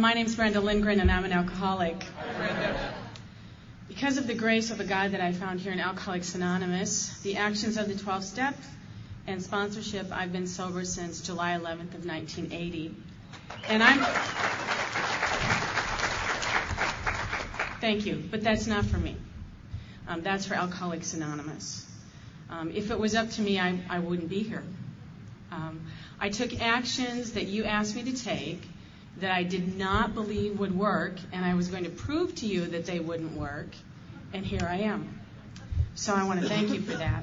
My name's Brenda Lindgren, and I'm an alcoholic. Hi, Brenda. Because of the grace of a God that I found here in Alcoholics Anonymous, the actions of the 12 steps, and sponsorship, I've been sober since July 11th of 1980. And Thank you, but that's not for me. That's for Alcoholics Anonymous. If it was up to me, I wouldn't be here. I took actions that you asked me to take that I did not believe would work, and I was going to prove to you that they wouldn't work, and here I am. So I want to thank you for that.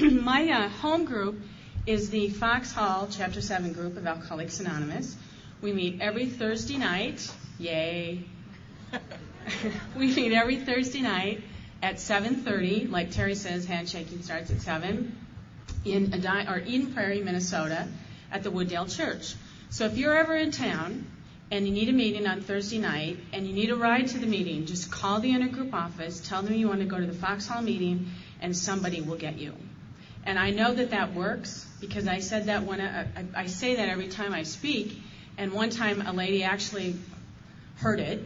My home group is the Foxhall Chapter 7 group of Alcoholics Anonymous. We meet every Thursday night. Yay. We meet every Thursday night at 7:30. Like Terry says, handshaking starts at 7 in Eden Prairie, Minnesota, at the Wooddale Church. So if you're ever in town and you need a meeting on Thursday night and you need a ride to the meeting, just call the intergroup office, tell them you want to go to the Foxhall meeting, and somebody will get you. And I know that works because I said that when I say that every time I speak, and one time a lady actually heard it,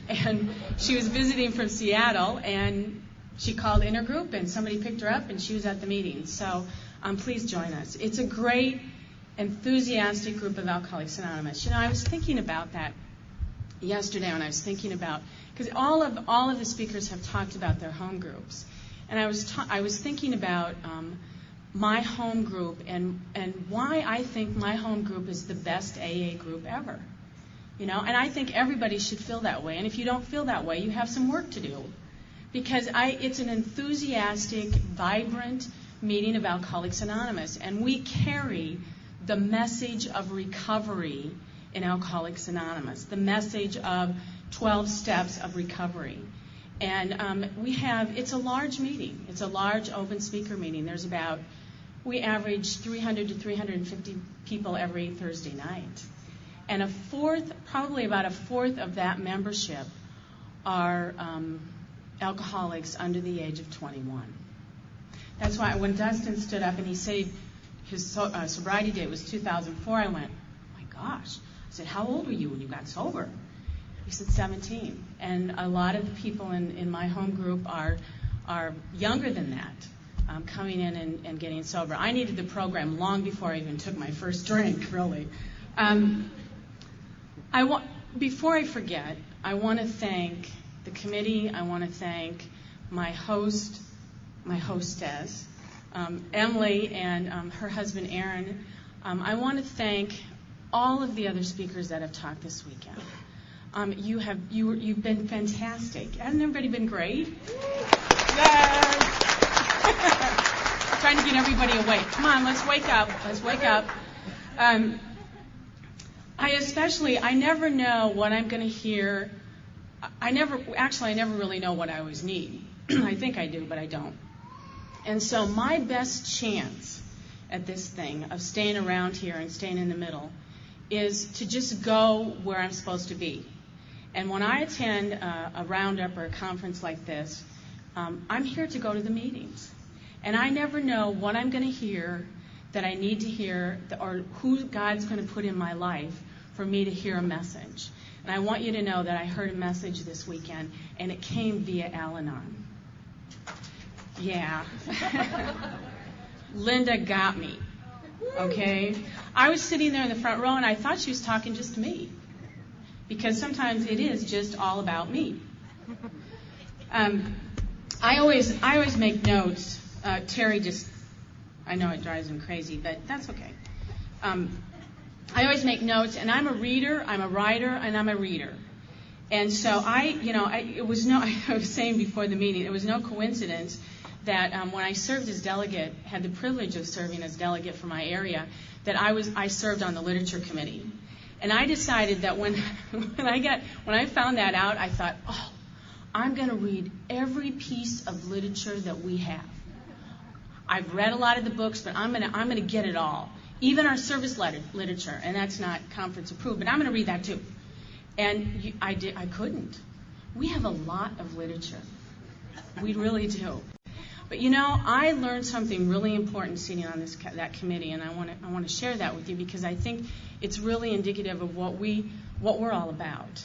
and she was visiting from Seattle, and she called intergroup, and somebody picked her up, and she was at the meeting. So please join us. It's a great, enthusiastic group of Alcoholics Anonymous. You know, I was thinking about that yesterday when I was thinking about, because all of the speakers have talked about their home groups, and I was thinking about my home group and why I think my home group is the best AA group ever. You know, and I think everybody should feel that way. And if you don't feel that way, you have some work to do, because it's an enthusiastic, vibrant meeting of Alcoholics Anonymous, and we carry the message of recovery in Alcoholics Anonymous, the message of 12 steps of recovery. And it's a large meeting. It's a large open speaker meeting. We average 300 to 350 people every Thursday night. And probably about a fourth of that membership are alcoholics under the age of 21. That's why when Dustin stood up and he said his sobriety date was 2004, I went, oh my gosh. I said, how old were you when you got sober? He said 17. And a lot of the people in my home group are younger than that, coming in and getting sober. I needed the program long before I even took my first drink, really. Before I forget, I want to thank the committee. I want to thank my hostess, Emily, and her husband, Aaron. I want to thank all of the other speakers that have talked this weekend. You've been fantastic. Hasn't everybody been great? Yay! Trying to get everybody awake. Come on, let's wake up. Let's wake up. I never know what I'm going to hear. I never really know what I always need. I think I do, but I don't. And so my best chance at this thing of staying around here and staying in the middle is to just go where I'm supposed to be. And when I attend a roundup or a conference like this, I'm here to go to the meetings. And I never know what I'm going to hear that I need to hear, or who God's going to put in my life for me to hear a message. And I want you to know that I heard a message this weekend, and it came via Al-Anon. Yeah. Linda got me, okay? I was sitting there in the front row, and I thought she was talking just to me, because sometimes it is just all about me. I always make notes. Terry I know it drives him crazy, but that's okay. I always make notes, and I'm a reader, I'm a writer, and I'm a reader. And so I was saying before the meeting, it was no coincidence that when I served as delegate, had the privilege of serving as delegate for my area, that I served on the literature committee. And I decided that when I found that out, I thought, oh, I'm going to read every piece of literature that we have. I've read a lot of the books, but I'm going to get it all. Even our service literature, and that's not conference approved, but I'm going to read that too. And I couldn't. We have a lot of literature. We really do. But you know, I learned something really important sitting on that committee, and I want to share that with you because I think it's really indicative of what we what we're all about.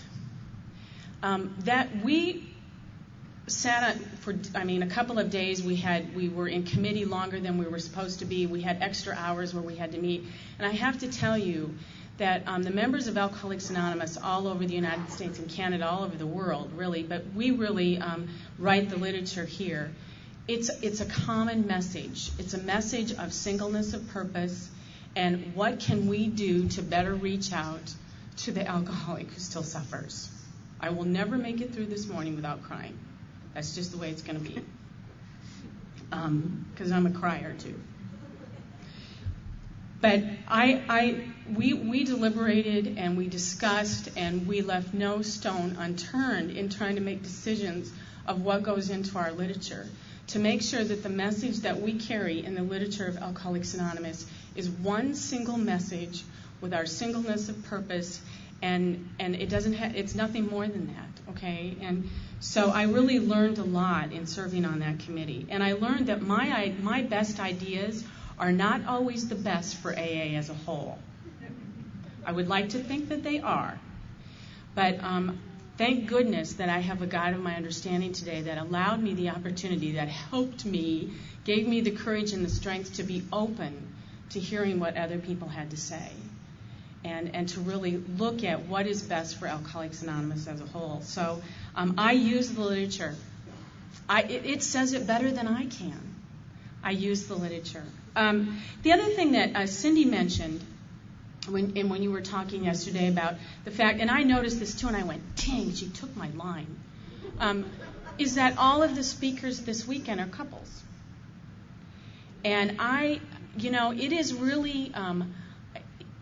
That we sat for, a couple of days. We were in committee longer than we were supposed to be. We had extra hours where we had to meet. And I have to tell you that the members of Alcoholics Anonymous all over the United States and Canada, all over the world, really, but we really write the literature here. It's a common message. It's a message of singleness of purpose and what can we do to better reach out to the alcoholic who still suffers. I will never make it through this morning without crying. That's just the way it's going to be. Because I'm a crier too. But we deliberated and we discussed and we left no stone unturned in trying to make decisions of what goes into our literature to make sure that the message that we carry in the literature of Alcoholics Anonymous is one single message with our singleness of purpose, and it's nothing more than that, okay? And so I really learned a lot in serving on that committee, and I learned that my best ideas are not always the best for AA as a whole. I would like to think that they are, but thank goodness that I have a God of my understanding today that allowed me the opportunity, that helped me, gave me the courage and the strength to be open to hearing what other people had to say and to really look at what is best for Alcoholics Anonymous as a whole. So I use the literature. It says it better than I can. I use the literature. The other thing that Cindy mentioned when you were talking yesterday about the fact, and I noticed this too, and I went, dang, she took my line, is that all of the speakers this weekend are couples. And it is really,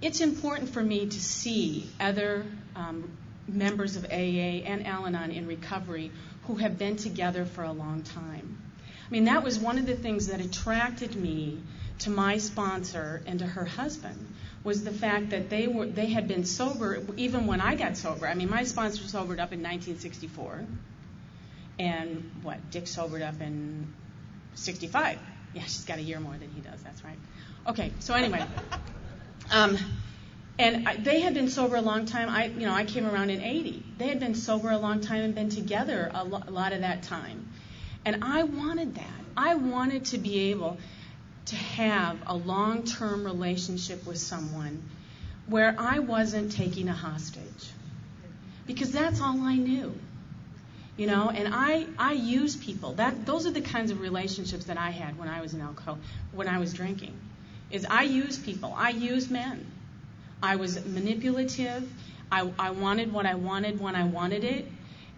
it's important for me to see other members of AA and Al-Anon in recovery who have been together for a long time. That was one of the things that attracted me to my sponsor and to her husband, was the fact that they had been sober even when I got sober. My sponsor sobered up in 1964, and Dick sobered up in 65. Yeah, she's got a year more than he does. That's right. Okay, so anyway, and they had been sober a long time. I came around in 80. They had been sober a long time and been together a lot of that time, and I wanted that. I wanted to be able to have a long-term relationship with someone where I wasn't taking a hostage, because that's all I knew, And I use people. Those are the kinds of relationships that I had when I was in alcohol, when I was drinking. Is I use people. I use men. I was manipulative. I wanted what I wanted when I wanted it,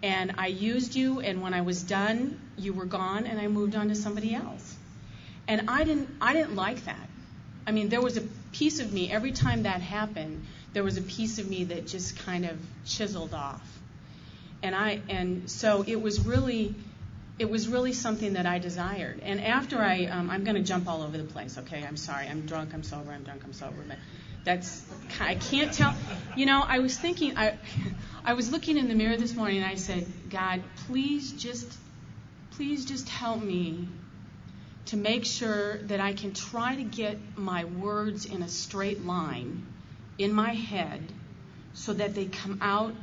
and I used you. And when I was done, you were gone, and I moved on to somebody else. And I didn't like that. There was a piece of me, every time that happened, there was a piece of me that just kind of chiseled off. And so it was really something that I desired. And after I'm going to jump all over the place, okay? I'm sorry. I'm drunk, I'm sober, I'm drunk, I'm sober. But I can't tell. I was thinking, I was looking in the mirror this morning and I said, God, please just help me to make sure that I can try to get my words in a straight line in my head so that they come out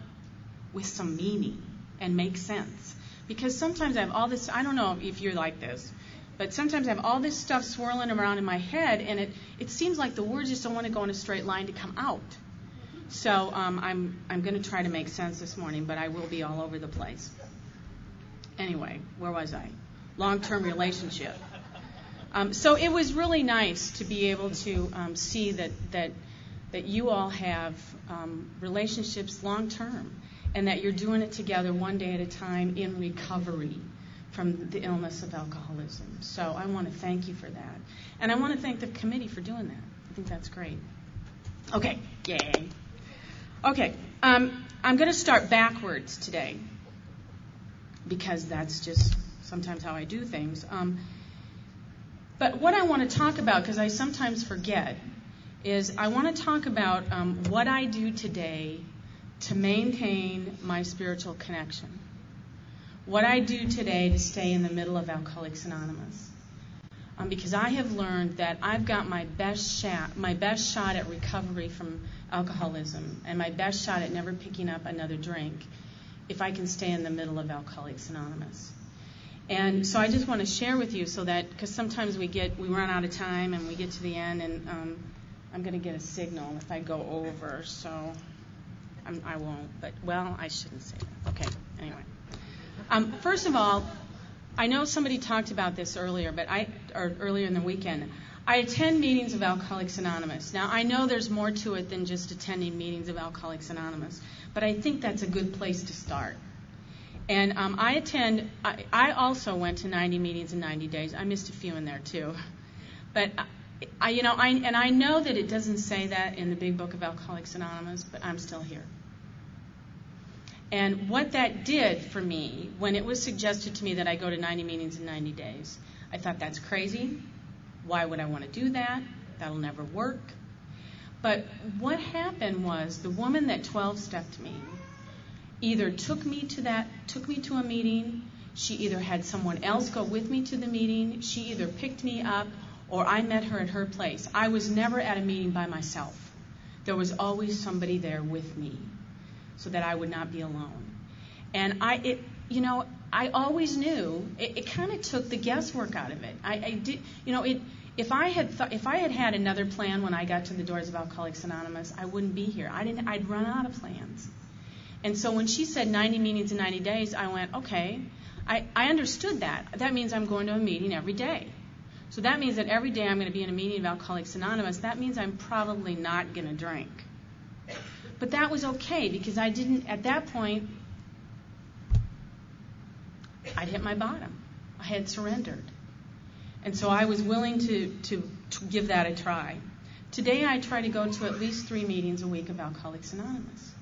with some meaning and make sense. Because sometimes I have all this, I don't know if you're like this, but sometimes I have all this stuff swirling around in my head, and it seems like the words just don't want to go in a straight line to come out. So I'm going to try to make sense this morning, but I will be all over the place. Anyway, where was I? Long-term relationship. So it was really nice to be able to see that you all have relationships long-term, and that you're doing it together one day at a time in recovery from the illness of alcoholism. So I want to thank you for that. And I want to thank the committee for doing that. I think that's great. Okay, yay. Okay, I'm going to start backwards today, because that's just sometimes how I do things. But what I want to talk about, because I sometimes forget, is I want to talk about what I do today to maintain my spiritual connection. What I do today to stay in the middle of Alcoholics Anonymous. because I have learned that I've got my best shot at recovery from alcoholism and my best shot at never picking up another drink if I can stay in the middle of Alcoholics Anonymous. And so I just want to share with you so that, because sometimes we run out of time and we get to the end, and I'm going to get a signal if I go over, so I won't. But, well, I shouldn't say that. Okay, anyway. First of all, I know somebody talked about this earlier, or earlier in the weekend. I attend meetings of Alcoholics Anonymous. Now, I know there's more to it than just attending meetings of Alcoholics Anonymous, but I think that's a good place to start. And I also went to 90 meetings in 90 days. I missed a few in there, too. But, I know that it doesn't say that in the big book of Alcoholics Anonymous, but I'm still here. And what that did for me, when it was suggested to me that I go to 90 meetings in 90 days, I thought, that's crazy. Why would I want to do that? That'll never work. But what happened was the woman that 12-stepped me either took me to a meeting, she either had someone else go with me to the meeting, she either picked me up, or I met her at her place. I was never at a meeting by myself. There was always somebody there with me so that I would not be alone. And I always knew it kind of took the guesswork out of it. If I had had another plan when I got to the doors of Alcoholics Anonymous, I wouldn't be here. I'd run out of plans. And so when she said 90 meetings in 90 days, I went, okay. I understood that. That means I'm going to a meeting every day. So that means that every day I'm going to be in a meeting of Alcoholics Anonymous. That means I'm probably not going to drink. But that was okay, because I didn't, at that point, I'd hit my bottom. I had surrendered. And so I was willing to give that a try. Today I try to go to at least 3 meetings a week of Alcoholics Anonymous.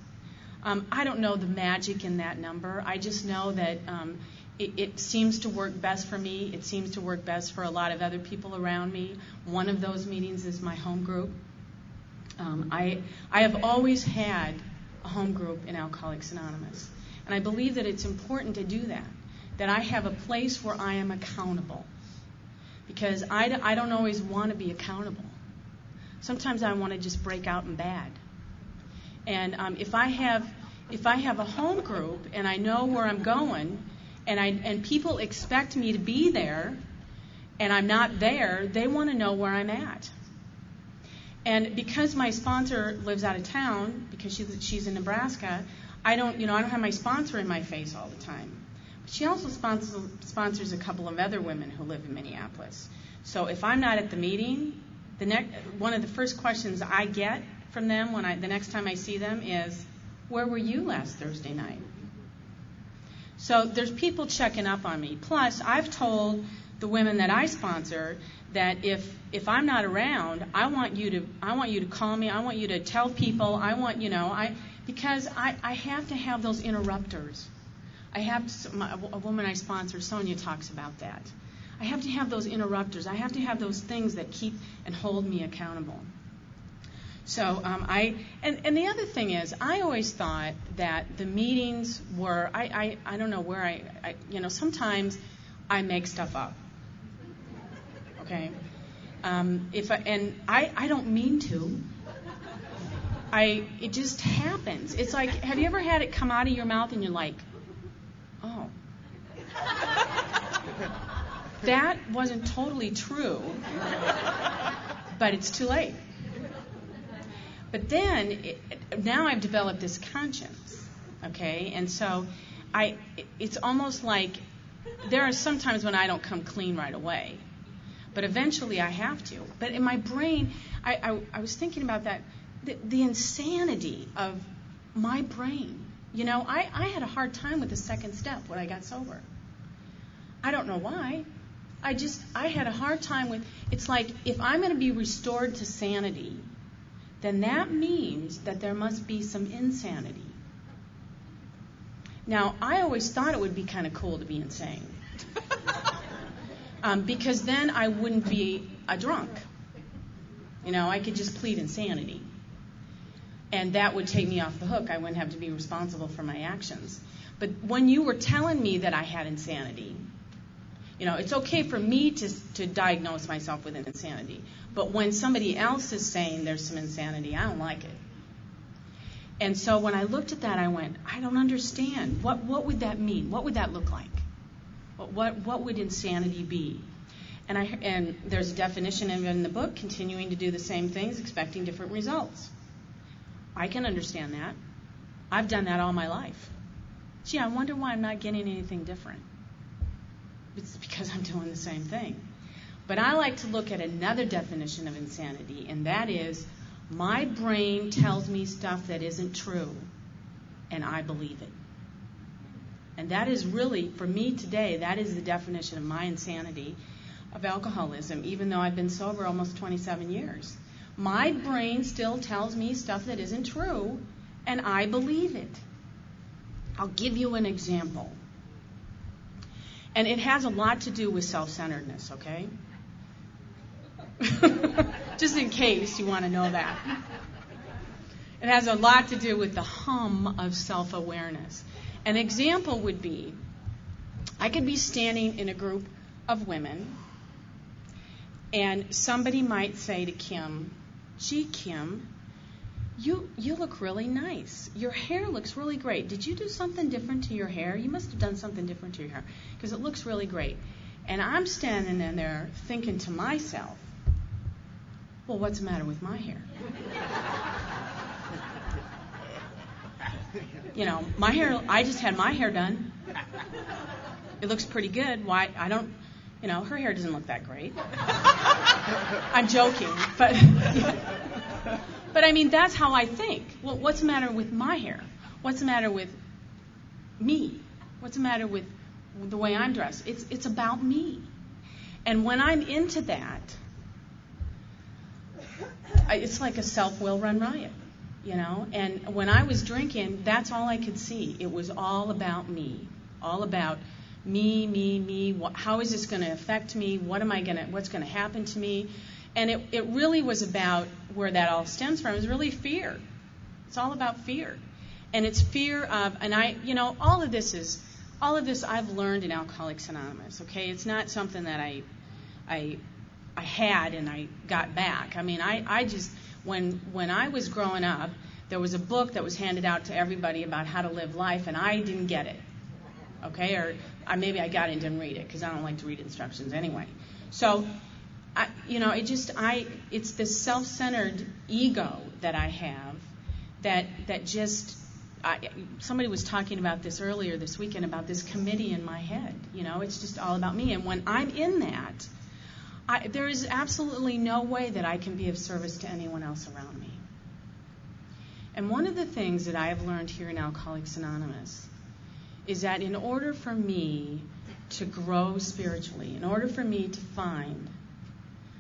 I don't know the magic in that number. I just know that it seems to work best for me. It seems to work best for a lot of other people around me. One of those meetings is my home group. I have always had a home group in Alcoholics Anonymous. And I believe that it's important to do that I have a place where I am accountable. Because I don't always want to be accountable. Sometimes I want to just break out in bad. And if I have a home group and I know where I'm going, and people expect me to be there, and I'm not there, they want to know where I'm at. And because my sponsor lives out of town, because she's in Nebraska, I don't have my sponsor in my face all the time. But she also sponsors a couple of other women who live in Minneapolis. So if I'm not at the meeting, one of the first questions I get from them the next time I see them is, where were you last Thursday night? So there's people checking up on me. Plus, I've told the women that I sponsor that if I'm not around, I want you to call me. I want you to tell people. Because I have to have those interrupters. A woman I sponsor, Sonia, talks about that. I have to have those interrupters. I have to have those things that keep and hold me accountable. So and the other thing is, I always thought that the meetings were, I don't know where sometimes I make stuff up. Okay, I don't mean to. It just happens. It's like, have you ever had it come out of your mouth and you're like, oh, that wasn't totally true, but it's too late. But then, now I've developed this conscience, okay? And so it's almost like there are some times when I don't come clean right away. But eventually I have to. But in my brain, I was thinking about that, the insanity of my brain. I had a hard time with the second step when I got sober. I don't know why. I had a hard time with, it's like, if I'm going to be restored to sanity, then that means that there must be some insanity. Now, I always thought it would be kind of cool to be insane. Because then I wouldn't be a drunk. I could just plead insanity. And that would take me off the hook. I wouldn't have to be responsible for my actions. But when you were telling me that I had insanity, It's okay for me to diagnose myself with insanity. But when somebody else is saying there's some insanity, I don't like it. And so when I looked at that, I went, I don't understand. What would that mean? What would that look like? What would insanity be? And there's a definition of it in the book, continuing to do the same things, expecting different results. I can understand that. I've done that all my life. Gee, I wonder why I'm not getting anything different. It's because I'm doing the same thing. But I like to look at another definition of insanity, and that is my brain tells me stuff that isn't true, and I believe it. And that is really, for me today, that is the definition of my insanity of alcoholism, even though I've been sober almost 27 years. My brain still tells me stuff that isn't true, and I believe it. I'll give you an example. And it has a lot to do with self-centeredness, okay? Just in case you want to know that. It has a lot to do with the hum of self-awareness. An example would be, I could be standing in a group of women, and somebody might say to Kim, gee, Kim, you look really nice. Your hair looks really great. Did you do something different to your hair? You must have done something different to your hair, because it looks really great. And I'm standing in there thinking to myself, well, what's the matter with my hair? My hair, I just had my hair done. It looks pretty good. Why, I don't, her hair doesn't look that great. I'm joking, but I mean, that's how I think. Well, what's the matter with my hair? What's the matter with me? What's the matter with the way I'm dressed? It's about me. And when I'm into that, it's like a self-will run riot, And when I was drinking, that's all I could see. It was all about me, all about me. How is this going to affect me? What's going to happen to me? And it really was about where that all stems from. Is really fear. It's all about fear, and it's fear of. And all of this I've learned in Alcoholics Anonymous. Okay, it's not something that I had and I got back. I mean, I just when I was growing up, there was a book that was handed out to everybody about how to live life, and I didn't get it. Okay, or maybe I got it and didn't read it because I don't like to read instructions anyway. So. It's this self-centered ego that I have that just, somebody was talking about this earlier this weekend about this committee in my head. It's just all about me. And when I'm in that, there is absolutely no way that I can be of service to anyone else around me. And one of the things that I have learned here in Alcoholics Anonymous is that in order for me to grow spiritually, in order for me to find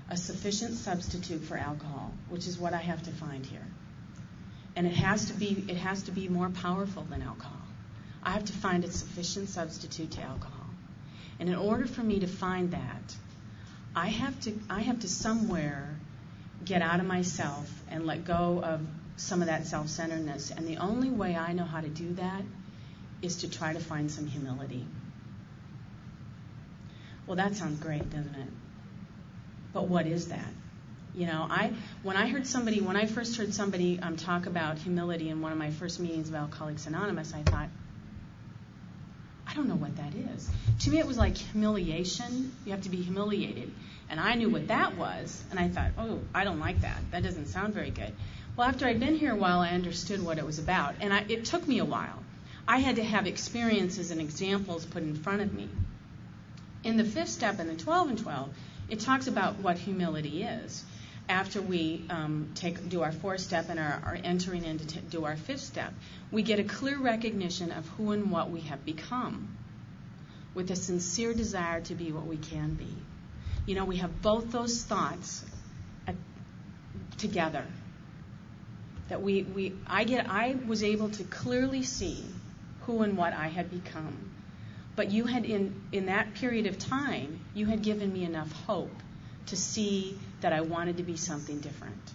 a sufficient substitute for alcohol, which is what I have to find here. And it has to be more powerful than alcohol. I have to find a sufficient substitute to alcohol. And in order for me to find that, I have to somewhere get out of myself and let go of some of that self-centeredness. And the only way I know how to do that is to try to find some humility. Well, that sounds great, doesn't it? But what is that? When I first heard somebody talk about humility in one of my first meetings of Alcoholics Anonymous, I thought, I don't know what that is. To me, it was like humiliation. You have to be humiliated. And I knew what that was, and I thought, oh, I don't like that. That doesn't sound very good. Well, after I'd been here a while, I understood what it was about. And it took me a while. I had to have experiences and examples put in front of me. In the 5th step and the 12 and 12, it talks about what humility is. After we do our 4th step and are entering in to do our 5th step, we get a clear recognition of who and what we have become with a sincere desire to be what we can be. We have both those thoughts together. That I was able to clearly see who and what I had become. But you had, in that period of time, you had given me enough hope to see that I wanted to be something different.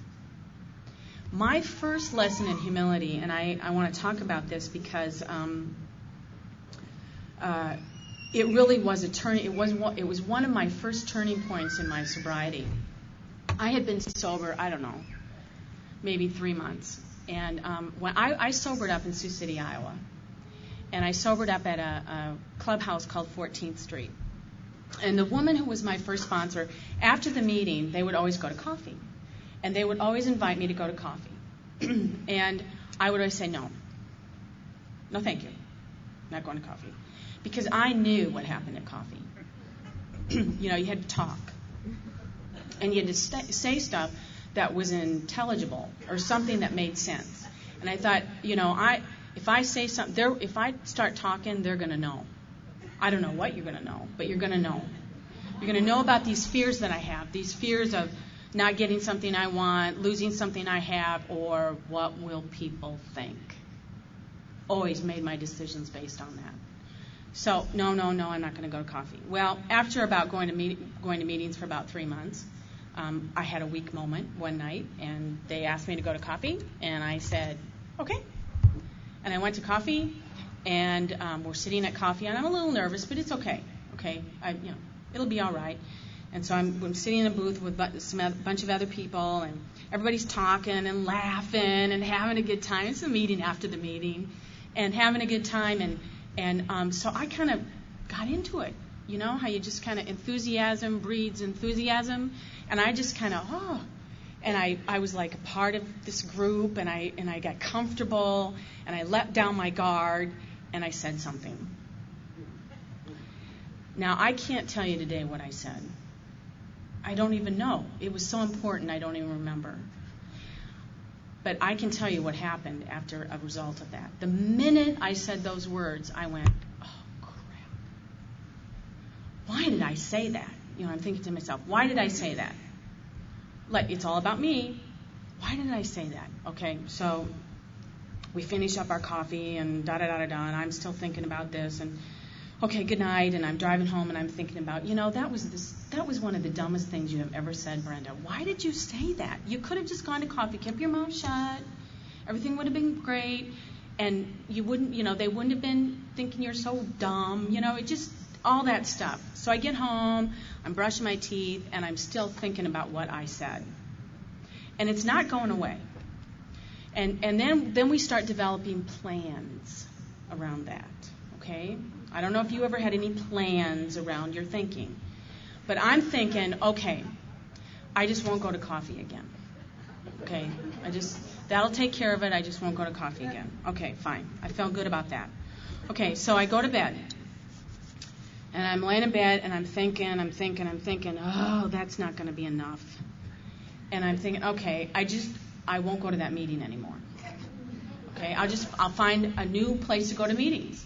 My first lesson in humility, and I want to talk about this because it really was a turning. It was one of my first turning points in my sobriety. I had been sober, I don't know, maybe 3 months. And when I sobered up in Sioux City, Iowa. And I sobered up at a clubhouse called 14th Street. And the woman who was my first sponsor, after the meeting, they would always go to coffee. And they would always invite me to go to coffee. And I would always say no. No, thank you. Not going to coffee. Because I knew what happened at coffee. You know, you had to talk. And you had to say stuff that was intelligible or something that made sense. And I thought, you know, if I say something, if I start talking, they're going to know. I don't know what you're going to know, but you're going to know. You're going to know about these fears that I have, these fears of not getting something I want, losing something I have, or what will people think. Always made my decisions based on that. So, no, I'm not going to go to coffee. Well, after about going to meetings for about 3 months, I had a weak moment one night, and they asked me to go to coffee, and I said, okay. And I went to coffee, and we're sitting at coffee, and I'm a little nervous, but it's okay. Okay, it'll be all right. And so I'm sitting in a booth with a bunch of other people, and everybody's talking and laughing and having a good time. It's a meeting after the meeting, and having a good time, and so I kind of got into it. You know how you just kind of enthusiasm breeds enthusiasm, and I just kind of and I was like a part of this group, and I got comfortable, and I let down my guard, and I said something. Now I can't tell you today what I said. I don't even know. It was so important I don't even remember. But I can tell you what happened after a result of that. The minute I said those words, I went, oh, crap. Why did I say that? You know, I'm thinking to myself, why did I say that? Like, it's all about me. Why did I say that? Okay, so we finish up our coffee and da-da-da-da-da, and I'm still thinking about this, and okay, good night, and I'm driving home, and I'm thinking about, that was one of the dumbest things you have ever said, Brenda. Why did you say that? You could have just gone to coffee, kept your mouth shut, everything would have been great, and you wouldn't, they wouldn't have been thinking you're so dumb, it just, all that stuff. So I get home, I'm brushing my teeth, and I'm still thinking about what I said. And it's not going away. And then we start developing plans around that, okay? I don't know if you ever had any plans around your thinking. But I'm thinking, okay, I just won't go to coffee again. Okay? That'll take care of it. I just won't go to coffee again. Okay, fine. I felt good about that. Okay, so I go to bed. And I'm laying in bed, and I'm thinking, oh, that's not going to be enough. And I'm thinking, okay, I won't go to that meeting anymore. Okay? I'll find a new place to go to meetings.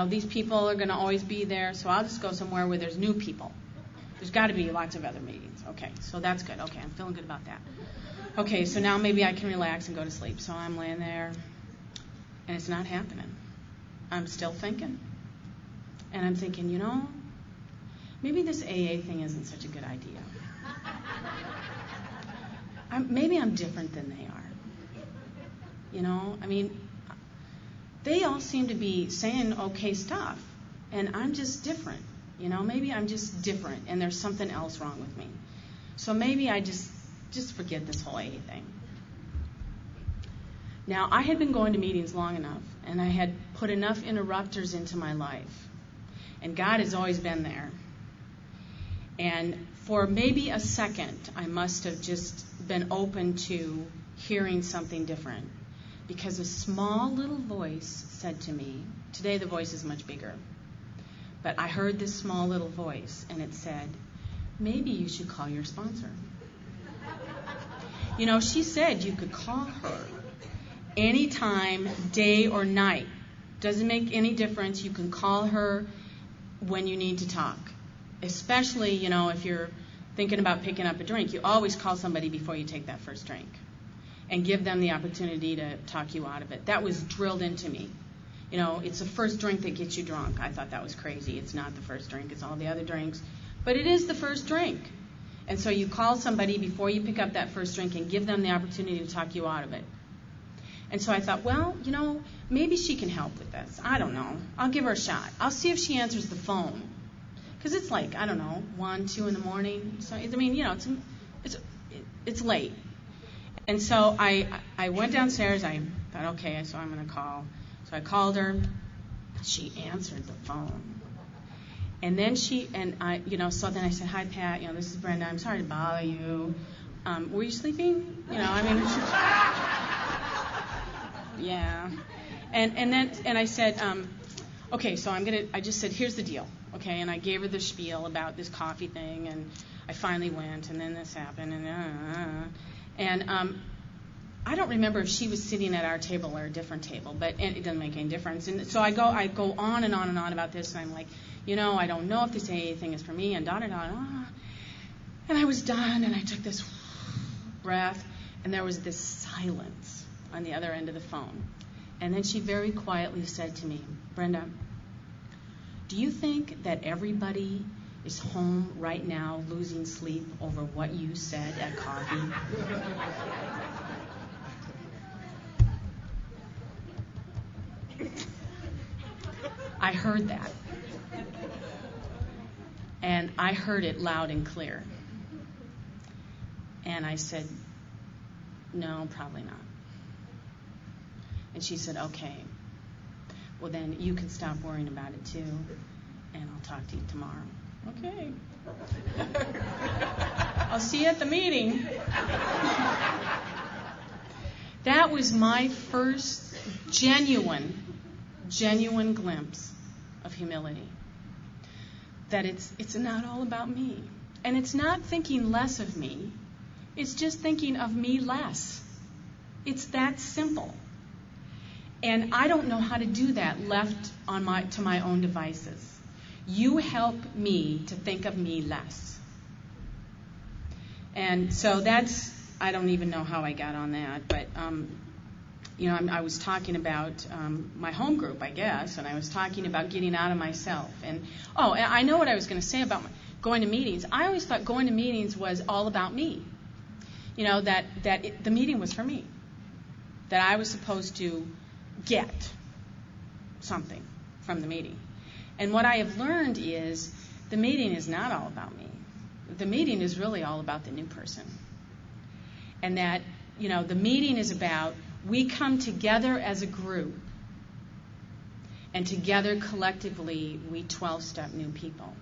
These people are going to always be there, so I'll just go somewhere where there's new people. There's got to be lots of other meetings. Okay, so that's good. Okay, I'm feeling good about that. Okay, so now maybe I can relax and go to sleep. So I'm laying there, and it's not happening. I'm still thinking. And I'm thinking, maybe this AA thing isn't such a good idea. Maybe I'm different than they are. They all seem to be saying okay stuff, and I'm just different. Maybe I'm just different, and there's something else wrong with me. So maybe I just forget this whole AA thing. Now, I had been going to meetings long enough, and I had put enough interrupters into my life, and God has always been there. And for maybe a second, I must have just been open to hearing something different. Because a small little voice said to me, today the voice is much bigger, but I heard this small little voice, and it said, maybe you should call your sponsor. She said you could call her anytime, day or night. Doesn't make any difference. You can call her when you need to talk. Especially, if you're thinking about picking up a drink, you always call somebody before you take that first drink. And give them the opportunity to talk you out of it. That was drilled into me. It's the first drink that gets you drunk. I thought that was crazy. It's not the first drink. It's all the other drinks. But it is the first drink. And so you call somebody before you pick up that first drink and give them the opportunity to talk you out of it. And so I thought, well, maybe she can help with this. I don't know. I'll give her a shot. I'll see if she answers the phone. Because it's like, I don't know, 1, 2 in the morning. So, it's late. And so I went downstairs. I thought, okay, so I'm going to call. So I called her. She answered the phone. And then so then I said, hi, Pat, this is Brenda. I'm sorry to bother you. Were you sleeping? Yeah. And I said, okay, so I just said, here's the deal. Okay, and I gave her the spiel about this coffee thing, and I finally went, and then this happened, and I don't remember if she was sitting at our table or a different table, but it doesn't make any difference. And so I go on and on and on about this, and I'm like, I don't know if this AA thing is for me, and da-da-da. And I was done, and I took this breath, and there was this silence on the other end of the phone. And then she very quietly said to me, Brenda, do you think that everybody is home right now losing sleep over what you said at coffee? I heard that. And I heard it loud and clear. And I said, no, probably not. And she said, okay, well then you can stop worrying about it too, and I'll talk to you tomorrow. Okay. I'll see you at the meeting. That was my first genuine glimpse of humility. That it's not all about me. And it's not thinking less of me. It's just thinking of me less. It's that simple. And I don't know how to do that left to my own devices. You help me to think of me less. And so I don't even know how I got on that, but I was talking about my home group, I guess, and I was talking about getting out of myself. And I know what I was going to say about going to meetings. I always thought going to meetings was all about me. The meeting was for me. That I was supposed to get something from the meeting. And what I have learned is the meeting is not all about me. The meeting is really all about the new person. And that, the meeting is about we come together as a group, and together collectively we 12-step new people.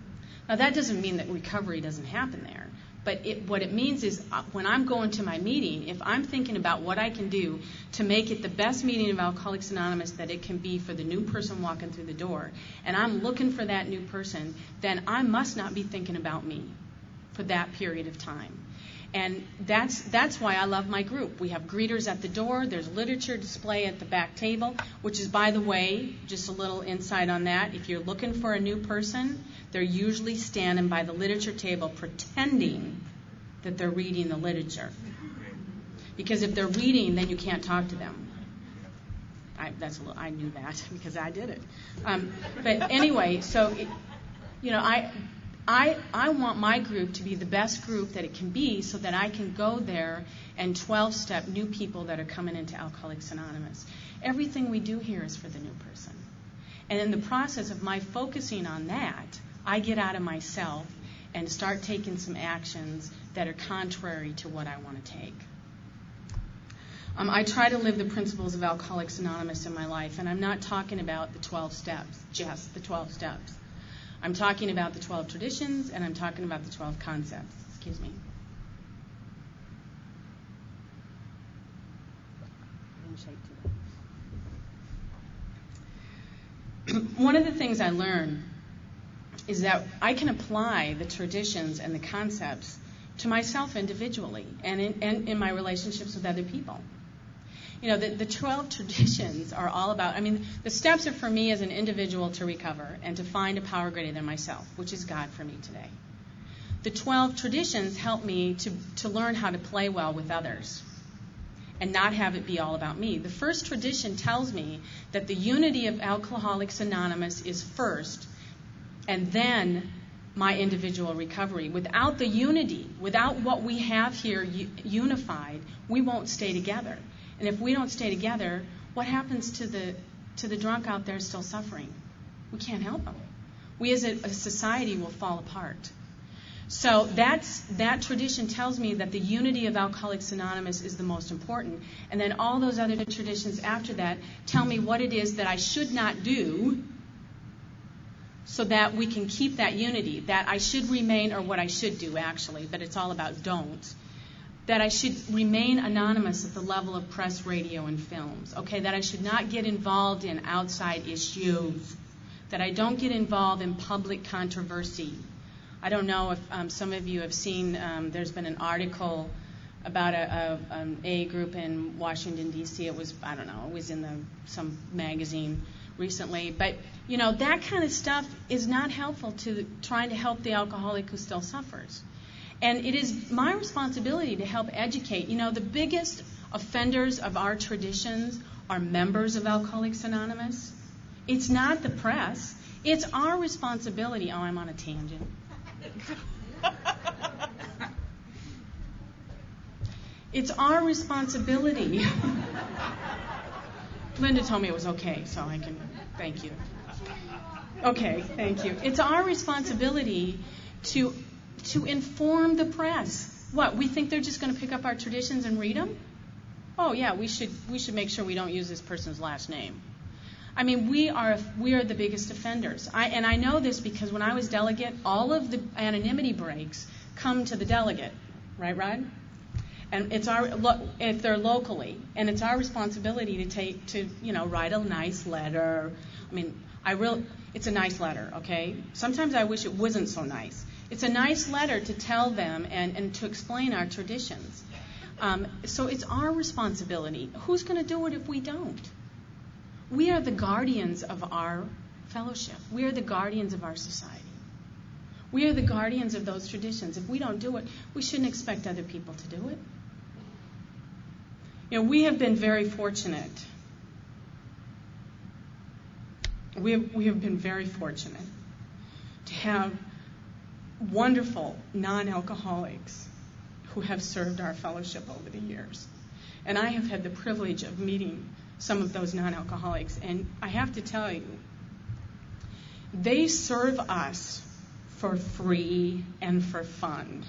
Now that doesn't mean that recovery doesn't happen there. But what it means is when I'm going to my meeting, if I'm thinking about what I can do to make it the best meeting of Alcoholics Anonymous that it can be for the new person walking through the door, and I'm looking for that new person, then I must not be thinking about me for that period of time. And that's why I love my group. We have greeters at the door. There's literature display at the back table, which is, by the way, just a little insight on that. If you're looking for a new person, they're usually standing by the literature table pretending that they're reading the literature. Because if they're reading, then you can't talk to them. I knew that because I did it. But anyway, so I want my group to be the best group that it can be so that I can go there and 12-step new people that are coming into Alcoholics Anonymous. Everything we do here is for the new person. And in the process of my focusing on that, I get out of myself and start taking some actions that are contrary to what I want to take. I try to live the principles of Alcoholics Anonymous in my life, and I'm not talking about the 12 steps, just the 12 steps. I'm talking about the 12 traditions, and I'm talking about the 12 concepts. Excuse me. One of the things I learned is that I can apply the traditions and the concepts to myself individually and in my relationships with other people. The 12 traditions are all about, the steps are for me as an individual to recover and to find a power greater than myself, which is God for me today. The 12 traditions help me to learn how to play well with others and not have it be all about me. The first tradition tells me that the unity of Alcoholics Anonymous is first, and then my individual recovery. Without the unity, without what we have here unified, we won't stay together. And if we don't stay together, what happens to the drunk out there still suffering? We can't help them. We as a society will fall apart. So that tradition tells me that the unity of Alcoholics Anonymous is the most important. And then all those other traditions after that tell me what it is that I should not do so that we can keep that unity, that I should remain, or what I should do actually, but it's all about don't, that I should remain anonymous at the level of press, radio, and films, okay, that I should not get involved in outside issues, that I don't get involved in public controversy. I don't know if some of you have seen, there's been an article about an AA group in Washington, D.C. It was, I don't know, it was in some magazine recently. But, you know, that kind of stuff is not helpful to trying to help the alcoholic who still suffers. And it is my responsibility to help educate. You know, the biggest offenders of our traditions are members of Alcoholics Anonymous. It's not the press. It's our responsibility. Oh, I'm on a tangent. It's our responsibility. Linda told me it was okay, so I can thank you. Okay, thank you. It's our responsibility to inform the press. What, we think they're just going to pick up our traditions and read them? Oh yeah, we should make sure we don't use this person's last name. I mean, we are the biggest offenders. And I know this because when I was delegate, all of the anonymity breaks come to the delegate, right, Rod? And it's if they're locally, and it's our responsibility to write a nice letter. I mean, it's a nice letter, okay? Sometimes I wish it wasn't so nice. It's a nice letter to tell them and to explain our traditions. So it's our responsibility. Who's going to do it if we don't? We are the guardians of our fellowship. We are the guardians of our society. We are the guardians of those traditions. If we don't do it, we shouldn't expect other people to do it. You know, we have been very fortunate. We have been very fortunate to have wonderful non-alcoholics who have served our fellowship over the years. And I have had the privilege of meeting some of those non-alcoholics, and I have to tell you, they serve us for free and for fun.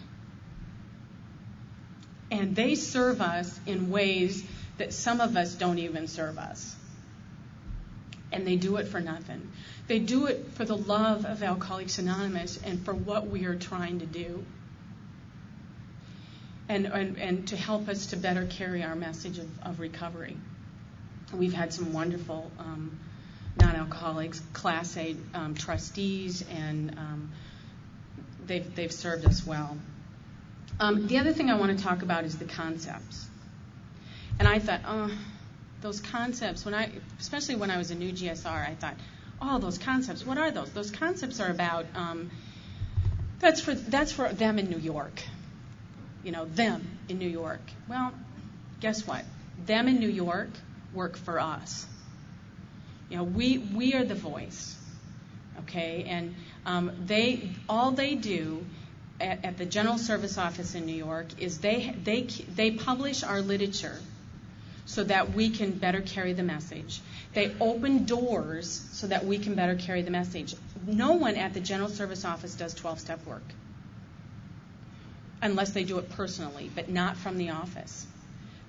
And they serve us in ways that some of us don't even serve us. And they do it for nothing. They do it for the love of Alcoholics Anonymous and for what we are trying to do. And to help us to better carry our message of recovery. We've had some wonderful non-alcoholics, Class A trustees, and they've served us well. The other thing I want to talk about is the concepts. And I thought, those concepts, especially when I was a new GSR, I thought, those concepts, what are those? Those concepts are about, that's for them in New York. You know, them in New York. Well, guess what? Them in New York work for us. You know, we are the voice, okay? And all they do at the General Service Office in New York is they publish our literature so that we can better carry the message. They open doors so that we can better carry the message. No one at the General Service Office does 12-step work unless they do it personally, but not from the office.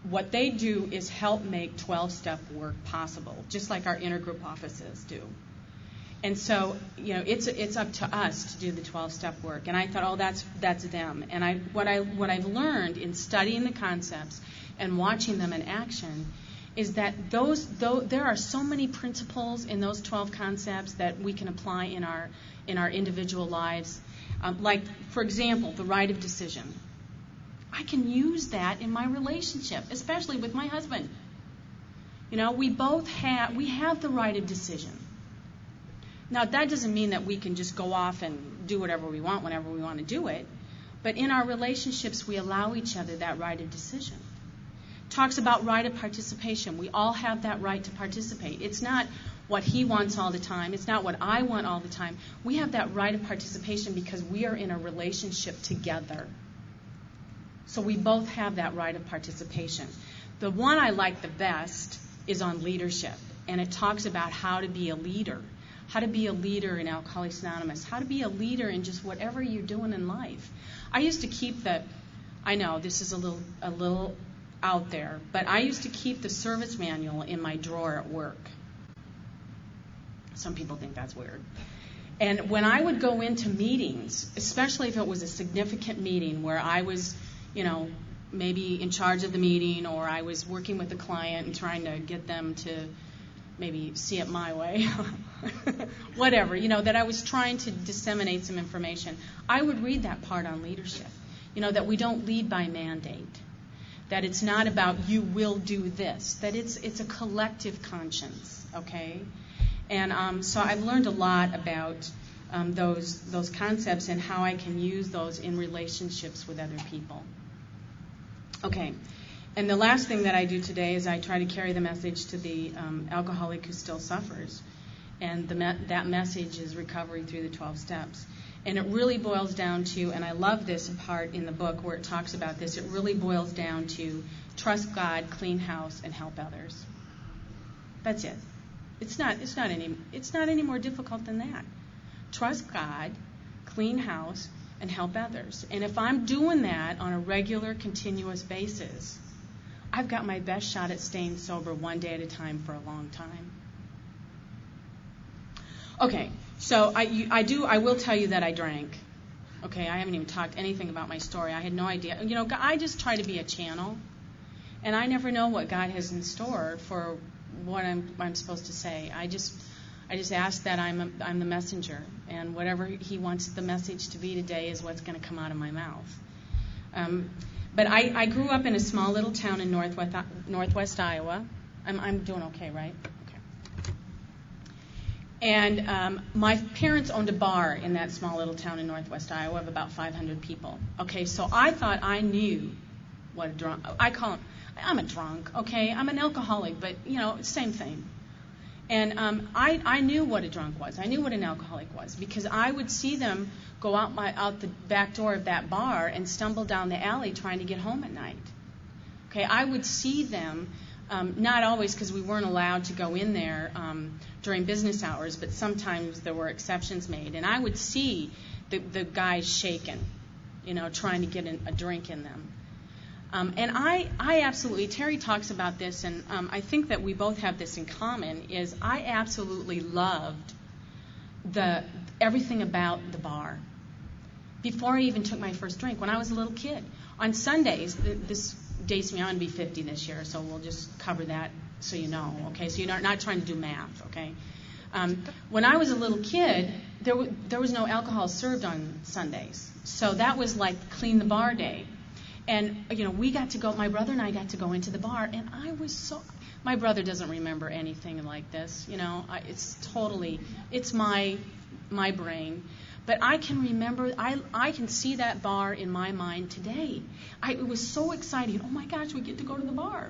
What they do is help make 12-step work possible, just like our intergroup offices do. And so, you know, it's up to us to do the 12-step work. And I thought, that's them. And what I've learned in studying the concepts and watching them in action is that there are so many principles in those 12 concepts that we can apply in our individual lives. Like, for example, the right of decision. I can use that in my relationship, especially with my husband. You know, we have the right of decision. Now, that doesn't mean that we can just go off and do whatever we want whenever we want to do it. But in our relationships, we allow each other that right of decision. Talks about right of participation. We all have that right to participate. It's not what he wants all the time. It's not what I want all the time. We have that right of participation because we are in a relationship together. So we both have that right of participation. The one I like the best is on leadership, and it talks about how to be a leader in Alcoholics Anonymous, how to be a leader in just whatever you're doing in life. I used to keep I know this is a little out there, but I used to keep the service manual in my drawer at work. Some people think that's weird. And when I would go into meetings, especially if it was a significant meeting where I was, maybe in charge of the meeting, or I was working with the client and trying to get them to maybe see it my way, whatever, that I was trying to disseminate some information, I would read that part on leadership, that we don't lead by mandate, that it's not about you will do this, that it's a collective conscience, okay? And so I've learned a lot about those concepts and how I can use those in relationships with other people. Okay, and the last thing that I do today is I try to carry the message to the alcoholic who still suffers. And that message is recovery through the 12 steps. And it really boils down to, and I love this part in the book where it talks about this, it really boils down to trust God, clean house, and help others. That's it. It's not any more difficult than that. Trust God, clean house, and help others. And if I'm doing that on a regular, continuous basis, I've got my best shot at staying sober one day at a time for a long time. Okay, so I will tell you that I drank. Okay, I haven't even talked anything about my story. I had no idea. I just try to be a channel, and I never know what God has in store for what I'm supposed to say. I just ask that I'm the messenger, and whatever He wants the message to be today is what's going to come out of my mouth. But I grew up in a small little town in northwest Iowa. I'm doing okay, right? Okay. And my parents owned a bar in that small little town in northwest Iowa of about 500 people. Okay, so I thought I knew what a drunk. I'm a drunk. Okay, I'm an alcoholic, but same thing. And I knew what a drunk was. I knew what an alcoholic was because I would see them go out the back door of that bar and stumble down the alley trying to get home at night. Okay, I would see them, not always because we weren't allowed to go in there during business hours, but sometimes there were exceptions made. And I would see the guys shaking, trying to get a drink in them. And I absolutely, Terry talks about this, and I think that we both have this in common, is I absolutely loved everything about the bar. Before I even took my first drink, when I was a little kid. On Sundays, this dates me, I'm going to be 50 this year, so we'll just cover that so you know, okay? So you're not trying to do math, okay? When I was a little kid, there was no alcohol served on Sundays. So that was like clean the bar day. And, we got to go, my brother and I got to go into the bar, and I was my brother doesn't remember anything like this, it's my brain. But I can remember, I can see that bar in my mind today. It was so exciting. Oh my gosh, we get to go to the bar.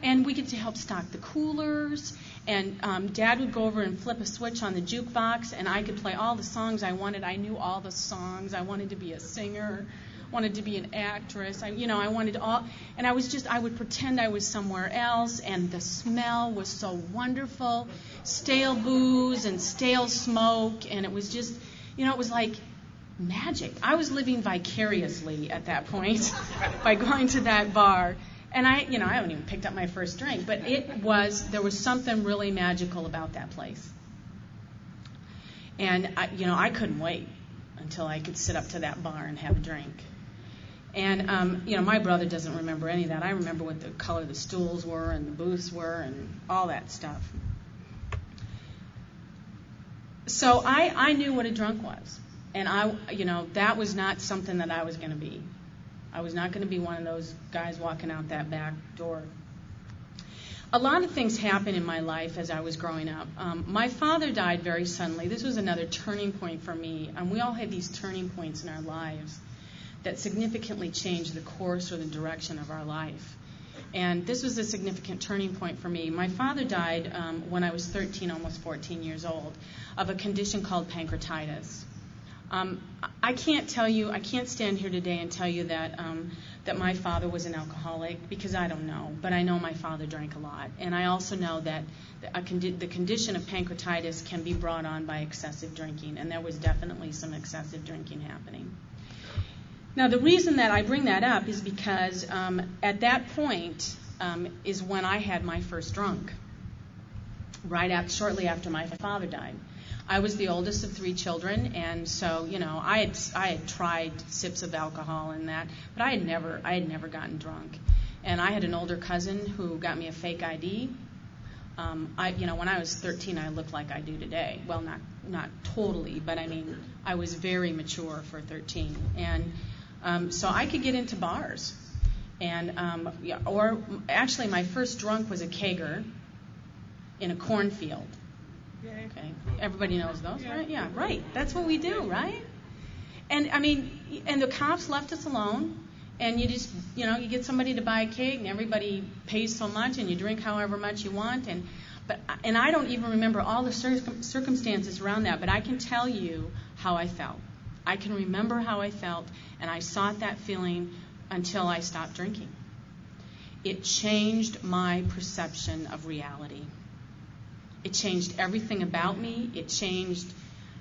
And we get to help stock the coolers, and Dad would go over and flip a switch on the jukebox, and I could play all the songs I wanted. I knew all the songs. I wanted to be a singer. Wanted to be an actress. I wanted all, and I would pretend I was somewhere else, and the smell was so wonderful, stale booze and stale smoke, and it was just, it was like magic. I was living vicariously at that point by going to that bar, and I haven't even picked up my first drink, but there was something really magical about that place, and I couldn't wait until I could sit up to that bar and have a drink. And, my brother doesn't remember any of that. I remember what the color the stools were and the booths were and all that stuff. So I knew what a drunk was. And that was not something that I was going to be. I was not going to be one of those guys walking out that back door. A lot of things happened in my life as I was growing up. My father died very suddenly. This was another turning point for me. And we all have these turning points in our lives that significantly changed the course or the direction of our life. And this was a significant turning point for me. My father died when I was 13, almost 14 years old, of a condition called pancreatitis. I can't stand here today and tell you that that my father was an alcoholic, because I don't know. But I know my father drank a lot. And I also know that the condition of pancreatitis can be brought on by excessive drinking. And there was definitely some excessive drinking happening. Now, the reason that I bring that up is because at that point is when I had my first drunk, shortly after my father died. I was the oldest of 3 children, and so, I had tried sips of alcohol and that, but I had never gotten drunk. And I had an older cousin who got me a fake ID. When I was 13, I looked like I do today. Well, not totally, but I mean, I was very mature for 13. And so I could get into bars. And or actually, my first drunk was a kegger in a cornfield. Okay, everybody knows those, right? Yeah, right. That's what we do, right? And I mean, and the cops left us alone, and you just, you get somebody to buy a keg, and everybody pays so much, and you drink however much you want, and I don't even remember all the circumstances around that, but I can tell you how I felt. I can remember how I felt, and I sought that feeling until I stopped drinking. It changed my perception of reality. It changed everything about me. It changed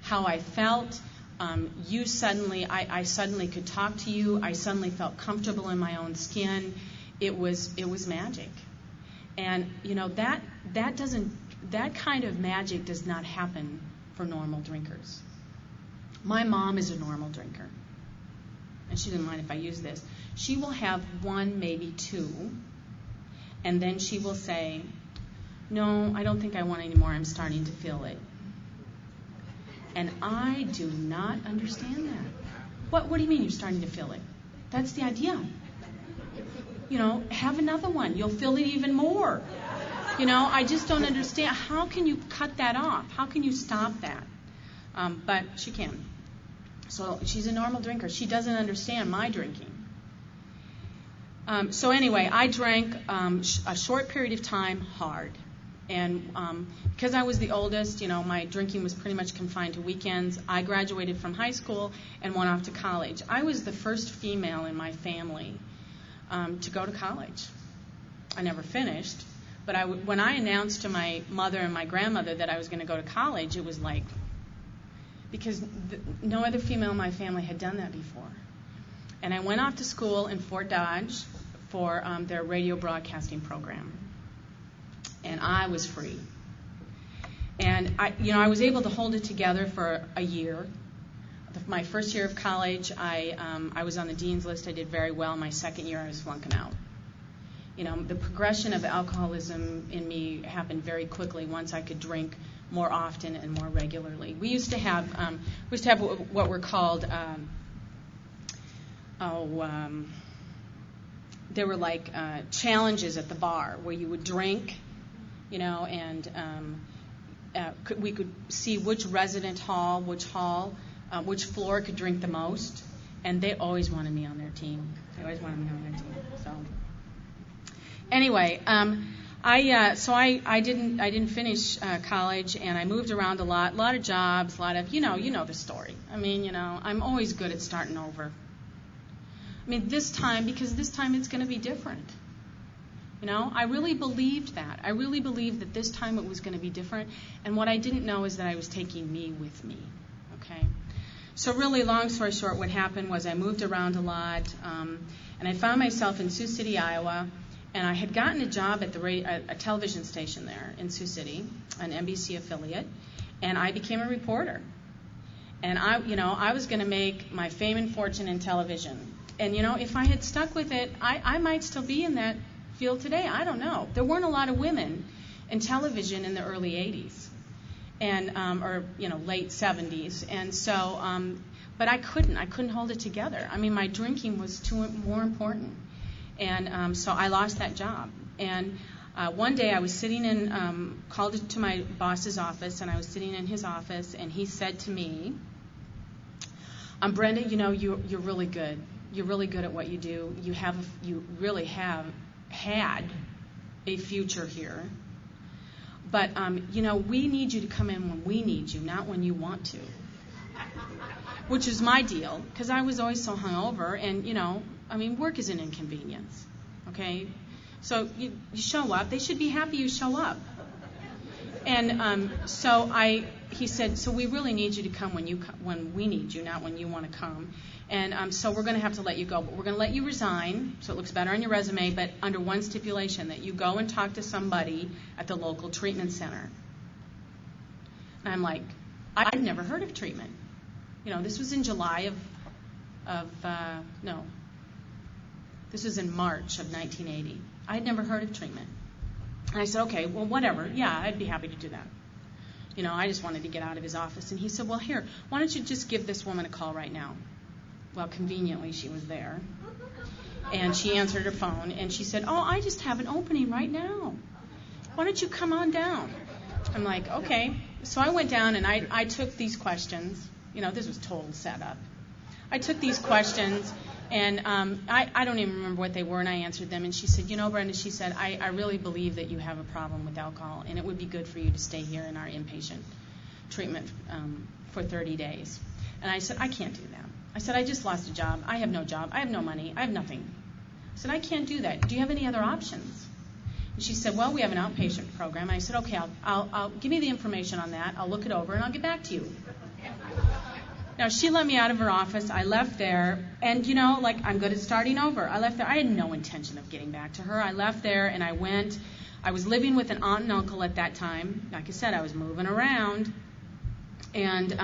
how I felt. I suddenly could talk to you. I suddenly felt comfortable in my own skin. It was magic. And that kind of magic does not happen for normal drinkers. My mom is a normal drinker, and she didn't mind if I use this. She will have 1, maybe 2, and then she will say, "No, I don't think I want any more. I'm starting to feel it." And I do not understand that. What do you mean you're starting to feel it? That's the idea. Have another one. You'll feel it even more. I just don't understand. How can you cut that off? How can you stop that? But she can. So she's a normal drinker. She doesn't understand my drinking. So anyway, I drank a short period of time hard. And because I was the oldest, my drinking was pretty much confined to weekends. I graduated from high school and went off to college. I was the first female in my family to go to college. I never finished, but when I announced to my mother and my grandmother that I was going to go to college, it was like, because no other female in my family had done that before. And I went off to school in Fort Dodge for their radio broadcasting program. And I was free. And I was able to hold it together for a year. My first year of college, I was on the dean's list. I did very well. My second year, I was flunking out. The progression of alcoholism in me happened very quickly once I could drink more often and more regularly. We used to have what were called there were like challenges at the bar where you would drink, and we could see which which floor could drink the most, and they always wanted me on their team. So anyway, I didn't finish college, and I moved around a lot of jobs, you know the story. I mean, I'm always good at starting over. I mean, this time it's going to be different. I really believed that. I really believed that this time it was going to be different. And what I didn't know is that I was taking me with me. Okay. So really, long story short, what happened was I moved around a lot, and I found myself in Sioux City, Iowa, and I had gotten a job at a television station there in Sioux City, an NBC affiliate, and I became a reporter. And I was going to make my fame and fortune in television. And if I had stuck with it, I might still be in that field today. I don't know. There weren't a lot of women in television in the early 80s, and or late 70s, and so but I couldn't hold it together. I mean, my drinking was more important, and so I lost that job. And one day I was sitting called to my boss's office, and I was sitting in his office, and he said to me, Brenda, you're really good. You're really good at what you do. You really have had a future here. But, we need you to come in when we need you, not when you want to. which is my deal, because I was always so hungover, and, work is an inconvenience, okay? So you show up. They should be happy you show up. And he said, so we really need you to come when we need you, not when you want to come. And so we're going to have to let you go. But we're going to let you resign so it looks better on your resume, but under one stipulation, that you go and talk to somebody at the local treatment center. And I'm like, I've never heard of treatment. This was in July this was in March of 1980. I had never heard of treatment. And I said, okay, well, whatever. Yeah, I'd be happy to do that. I just wanted to get out of his office. And he said, well, here, why don't you just give this woman a call right now? Well, conveniently, she was there. And she answered her phone, and she said, oh, I just have an opening right now. Why don't you come on down? I'm like, okay. So I went down, and I took these questions. This was total setup. I took these questions, and I don't even remember what they were, and I answered them. And she said, Brenda, she said, I really believe that you have a problem with alcohol, and it would be good for you to stay here in our inpatient treatment for 30 days. And I said, I can't do that. I said, I just lost a job. I have no job. I have no money. I have nothing. I said, I can't do that. Do you have any other options? And she said, well, we have an outpatient program. And I said, okay, I'll give me the information on that. I'll look it over, and I'll get back to you. Now, she let me out of her office. I left there, and, I'm good at starting over. I left there. I had no intention of getting back to her. I left there, and I went. I was living with an aunt and uncle at that time. Like I said, I was moving around. And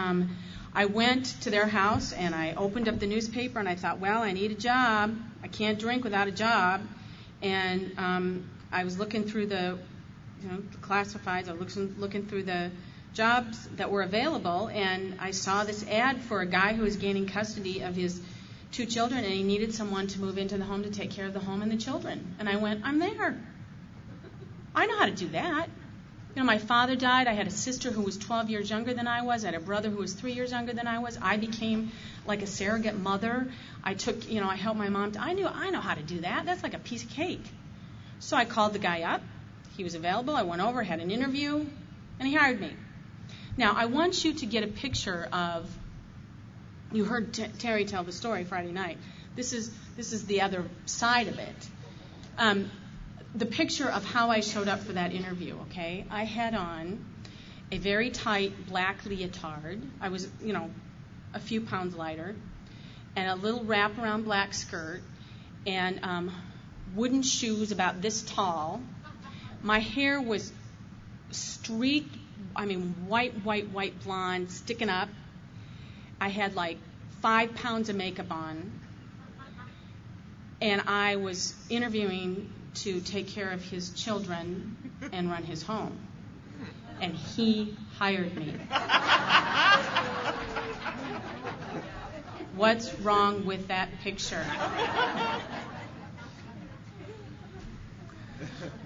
I went to their house, and I opened up the newspaper, and I thought, well, I need a job. I can't drink without a job. And I was looking through the classifieds. I was looking through the jobs that were available, and I saw this ad for a guy who was gaining custody of his 2 children, and he needed someone to move into the home to take care of the home and the children. And I went, I'm there. I know how to do that. My father died. I had a sister who was 12 years younger than I was. I had a brother who was 3 years younger than I was. I became like a surrogate mother. I helped my mom. I know how to do that. That's like a piece of cake. So I called the guy up. He was available. I went over, had an interview, and he hired me. Now, I want you to get a picture of, you heard Terry tell the story Friday night. This is the other side of it. The picture of how I showed up for that interview, okay? I had on a very tight black leotard. I was, a few pounds lighter, and a little wraparound black skirt, and wooden shoes about this tall. My hair was streaked, white blonde, sticking up. I had like 5 pounds of makeup on, and I was interviewing to take care of his children and run his home. And he hired me. What's wrong with that picture?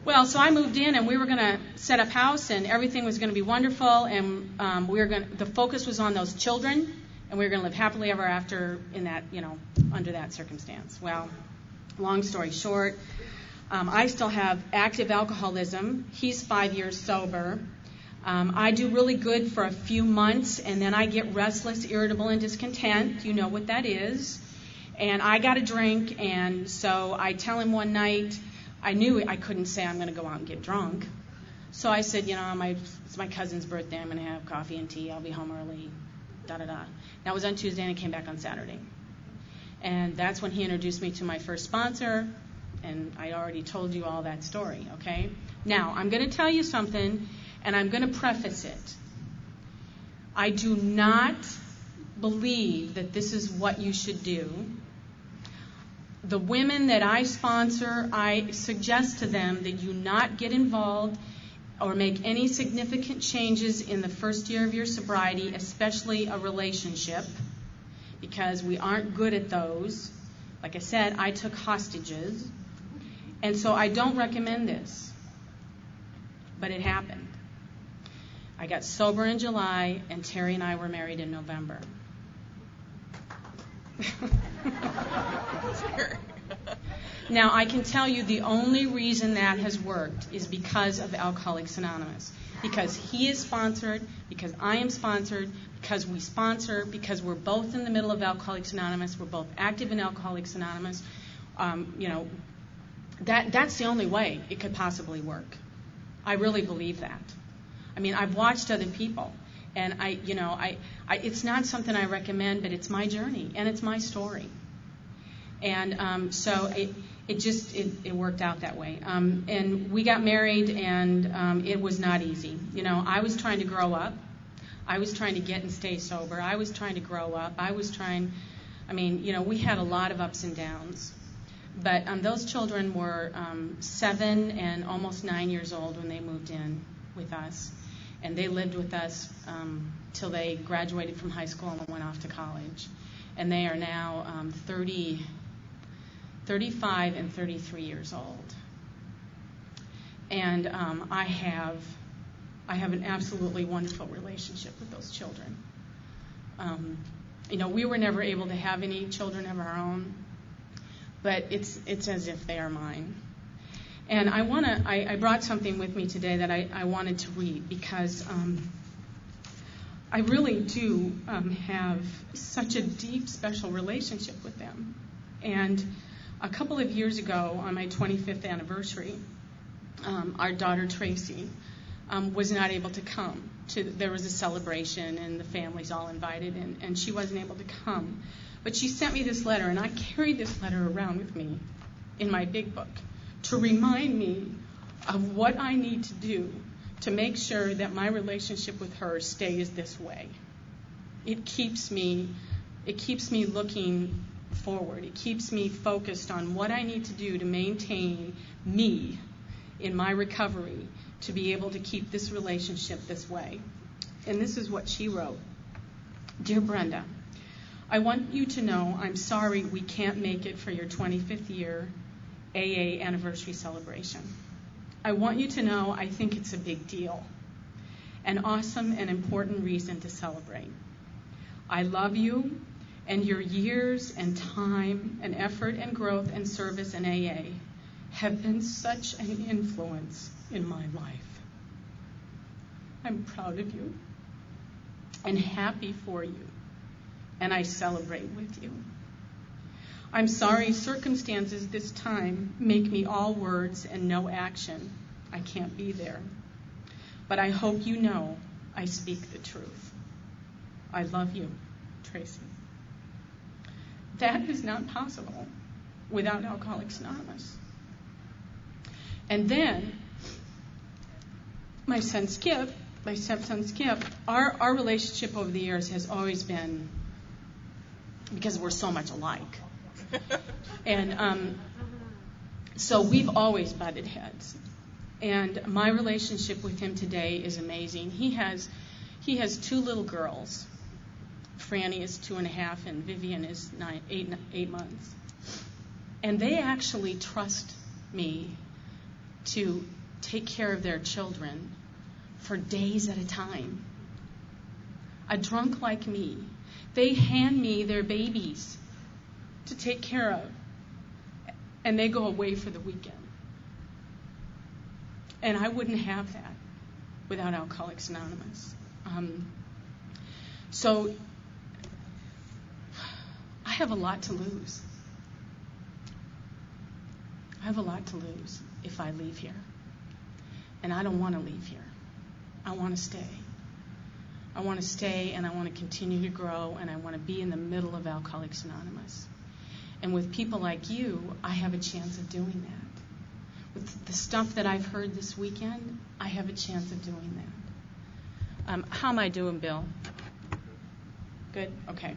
Well, so I moved in, and we were going to set up house, and everything was going to be wonderful, and the focus was on those children, and we were going to live happily ever after in that, under that circumstance. Well, long story short, I still have active alcoholism. He's 5 years sober. I do really good for a few months, and then I get restless, irritable, and discontent. You know what that is. And I got a drink, and so I tell him one night, I knew I couldn't say I'm going to go out and get drunk. So I said, it's my cousin's birthday. I'm going to have coffee and tea. I'll be home early, da-da-da. That was on Tuesday, and I came back on Saturday. And that's when he introduced me to my first sponsor, and I already told you all that story, okay? Now, I'm going to tell you something, and I'm going to preface it. I do not believe that this is what you should do. The women that I sponsor, I suggest to them that you not get involved or make any significant changes in the first year of your sobriety, especially a relationship, because we aren't good at those. Like I said, I took hostages, and so I don't recommend this. But it happened. I got sober in July, and Terry and I were married in November. Now, I can tell you the only reason that has worked is because of Alcoholics Anonymous. Because he is sponsored, because I am sponsored, because we sponsor, because we're both in the middle of Alcoholics Anonymous, we're both active in Alcoholics Anonymous. That's the only way it could possibly work. I really believe that. I mean, I've watched other people, and it's not something I recommend, but it's my journey and it's my story. And so it worked out that way. And we got married, and it was not easy. I was trying to grow up. I was trying to get and stay sober. I was trying to grow up. We had a lot of ups and downs. But those children were 7 and almost 9 years old when they moved in with us. And they lived with us till they graduated from high school and went off to college. And they are now 35 and 33 years old. And I have an absolutely wonderful relationship with those children. We were never able to have any children of our own, but it's as if they are mine. And I brought something with me today that I wanted to read because I really do have such a deep, special relationship with them. And a couple of years ago, on my 25th anniversary, our daughter Tracy was not able to come. There was a celebration, and the family's all invited, and she wasn't able to come. But she sent me this letter, and I carried this letter around with me in my big book to remind me of what I need to do to make sure that my relationship with her stays this way. It keeps me looking forward. It keeps me focused on what I need to do to maintain me in my recovery to be able to keep this relationship this way. And this is what she wrote. Dear Brenda, I want you to know I'm sorry we can't make it for your 25th year AA anniversary celebration. I want you to know I think it's a big deal, an awesome and important reason to celebrate. I love you, and your years and time and effort and growth and service in AA have been such an influence in my life. I'm proud of you and happy for you, and I celebrate with you. I'm sorry circumstances this time make me all words and no action. I can't be there. But I hope you know I speak the truth. I love you, Tracy. That is not possible without Alcoholics Anonymous. And then my stepson Skip, our relationship over the years has always been, because we're so much alike. And so we've always butted heads. And my relationship with him today is amazing. He has 2 little girls. Franny is 2.5 and Vivian is 8 months. And they actually trust me to take care of their children for days at a time. A drunk like me, they hand me their babies to take care of, and they go away for the weekend. And I wouldn't have that without Alcoholics Anonymous. So I have a lot to lose. I have a lot to lose if I leave here. And I don't want to leave here. I want to stay. I want to stay, and I want to continue to grow, and I want to be in the middle of Alcoholics Anonymous. And with people like you, I have a chance of doing that. With the stuff that I've heard this weekend, I have a chance of doing that. How am I doing, Bill? Good? Okay.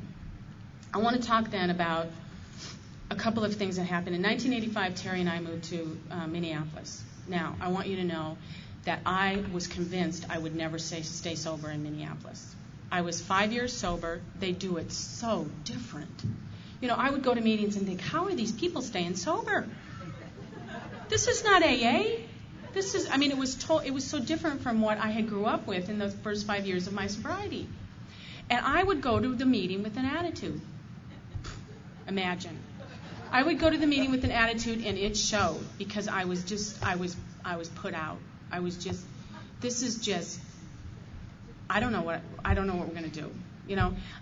I want to talk then about a couple of things that happened. In 1985, Terry and I moved to Minneapolis. Now, I want you to know that I was convinced I would never stay sober in Minneapolis. I was 5 years sober. They do it so different. I would go to meetings and think, how are these people staying sober? This is not AA. It was so different from what I had grew up with in the first 5 years of my sobriety. And I would go to the meeting with an attitude. Imagine. I would go to the meeting with an attitude, and it showed, because I was put out. I was just, this is just, I don't know what we're going to do.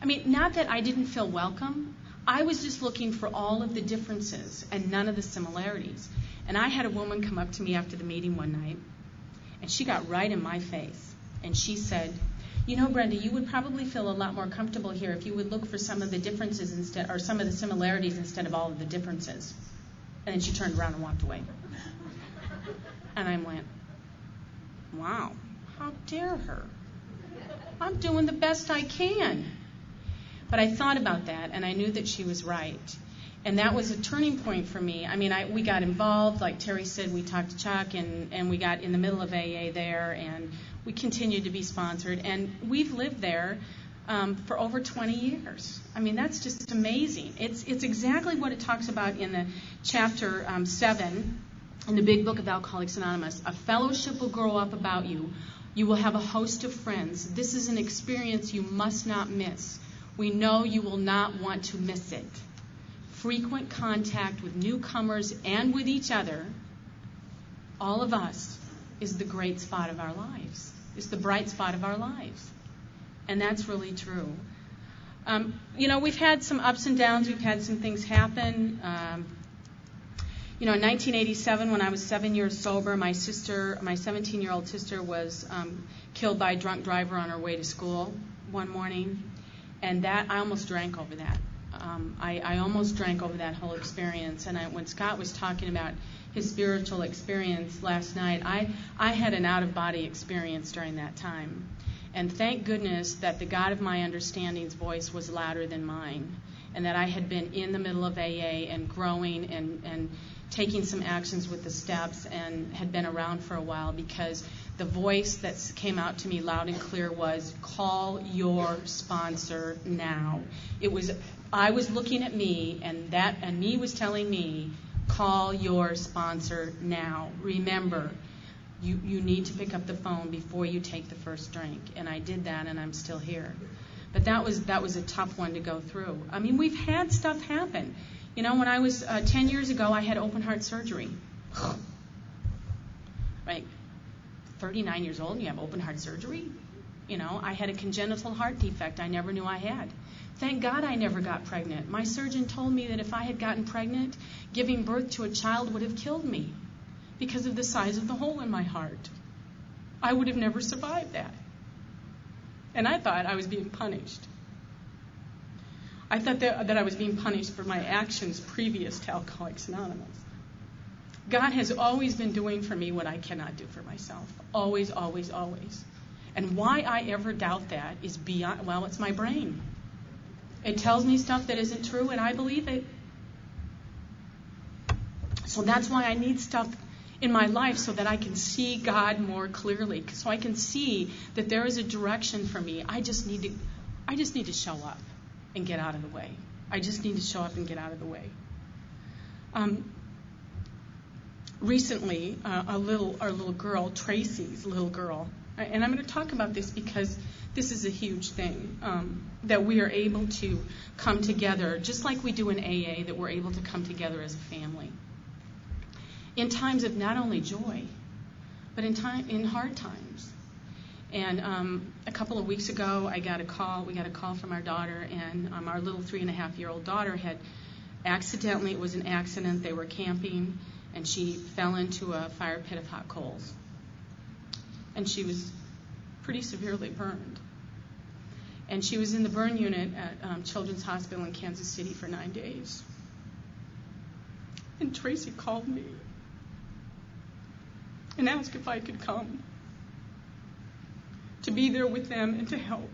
I mean, not that I didn't feel welcome. I was just looking for all of the differences and none of the similarities. And I had a woman come up to me after the meeting one night, and she got right in my face, and she said, Brenda, you would probably feel a lot more comfortable here if you would look for some of the differences instead, or some of the similarities instead of all of the differences. And then she turned around and walked away. And I went, wow, how dare her? I'm doing the best I can. But I thought about that, and I knew that she was right. And that was a turning point for me. I mean, we got involved. Like Terry said, we talked to Chuck, and we got in the middle of AA there, and we continued to be sponsored. And we've lived there for over 20 years. I mean, that's just amazing. It's exactly what it talks about in the chapter 7 in the big book of Alcoholics Anonymous. A fellowship will grow up about you. You will have a host of friends. This is an experience you must not miss. We know you will not want to miss it. Frequent contact with newcomers and with each other, all of us, is the great spot of our lives. It's the bright spot of our lives. And that's really true. We've had some ups and downs. We've had some things happen. In 1987, when I was 7 years sober, my 17-year-old sister was killed by a drunk driver on her way to school one morning. And that, I almost drank over that. I almost drank over that whole experience. And when Scott was talking about his spiritual experience last night, I had an out-of-body experience during that time. And thank goodness that the God of my understanding's voice was louder than mine, and that I had been in the middle of AA and growing and taking some actions with the steps and had been around for a while, because the voice that came out to me loud and clear was, call your sponsor now. I was looking at me, and me was telling me, call your sponsor now. Remember, you need to pick up the phone before you take the first drink. And I did that, and I'm still here. But that was a tough one to go through. I mean, we've had stuff happen. When I was 10 years ago, I had open heart surgery. Right? 39 years old and you have open heart surgery? I had a congenital heart defect I never knew I had. Thank God I never got pregnant. My surgeon told me that if I had gotten pregnant, giving birth to a child would have killed me because of the size of the hole in my heart. I would have never survived that. And I thought I was being punished. I thought that I was being punished for my actions previous to Alcoholics Anonymous. God has always been doing for me what I cannot do for myself. Always, always, always. And why I ever doubt that is beyond, it's my brain. It tells me stuff that isn't true, and I believe it. So that's why I need stuff in my life, so that I can see God more clearly, so I can see that there is a direction for me. I just need to show up and get out of the way. I just need to show up and get out of the way. Recently, our little girl, Tracy's little girl, and I'm going to talk about this because this is a huge thing, that we are able to come together, just like we do in AA, that we're able to come together as a family in times of not only joy, but in hard times. And a couple of weeks ago, we got a call from our daughter, and our little 3.5-year-old daughter had accidentally, it was an accident, they were camping, and she fell into a fire pit of hot coals. And she was pretty severely burned. And she was in the burn unit at Children's Hospital in Kansas City for 9 days. And Tracy called me and asked if I could come to be there with them and to help.